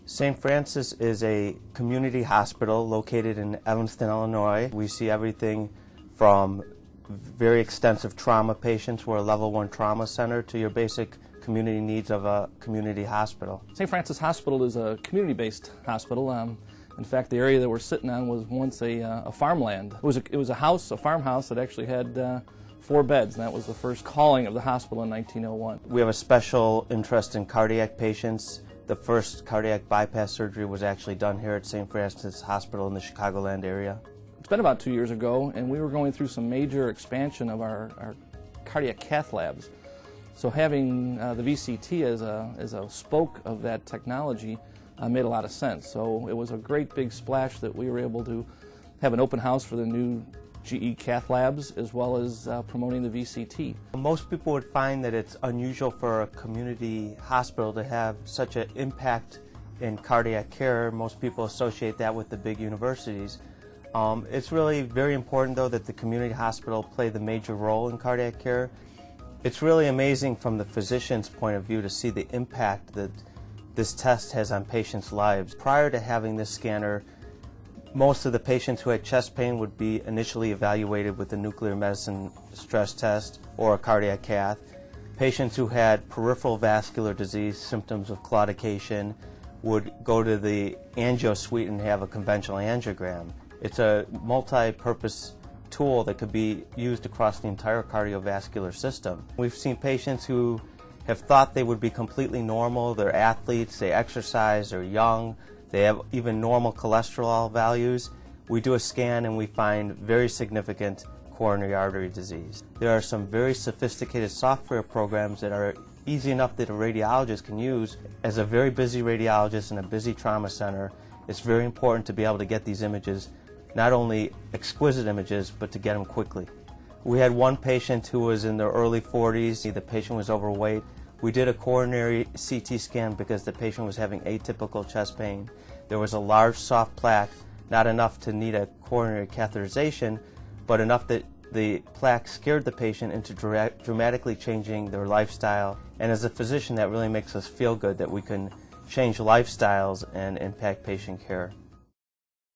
St. Francis is a community hospital located in Evanston, Illinois. We see everything from very extensive trauma patients. We're a level 1 trauma center to your basic community needs of a community hospital. St. Francis Hospital is a community-based hospital. In fact, the area that we're sitting on was once a farmland. It was a farmhouse that actually had 4 beds, and that was the first calling of the hospital in 1901. We have a special interest in cardiac patients. The first cardiac bypass surgery was actually done here at St. Francis Hospital in the Chicagoland area. It's been about 2 years ago, and we were going through some major expansion of our cardiac cath labs. So having the VCT as a spoke of that technology made a lot of sense. So it was a great big splash that we were able to have an open house for the new GE cath labs as well as promoting the VCT. Most people would find that it's unusual for a community hospital to have such an impact in cardiac care. Most people associate that with the big universities. It's really very important, though, that the community hospital play the major role in cardiac care. It's really amazing from the physician's point of view to see the impact that this test has on patients' lives. Prior to having this scanner, most of the patients who had chest pain would be initially evaluated with a nuclear medicine stress test or a cardiac cath. Patients who had peripheral vascular disease, symptoms of claudication, would go to the angio suite and have a conventional angiogram. It's a multi-purpose tool that could be used across the entire cardiovascular system. We've seen patients who have thought they would be completely normal. They're athletes, they exercise, they're young, they have even normal cholesterol values. We do a scan and we find very significant coronary artery disease. There are some very sophisticated software programs that are easy enough that a radiologist can use. As a very busy radiologist in a busy trauma center, it's very important to be able to get these images, not only exquisite images, but to get them quickly. We had one patient who was in their early 40s. The patient was overweight. We did a coronary CT scan because the patient was having atypical chest pain. There was a large soft plaque, not enough to need a coronary catheterization, but enough that the plaque scared the patient into dramatically changing their lifestyle. And as a physician, that really makes us feel good that we can change lifestyles and impact patient care.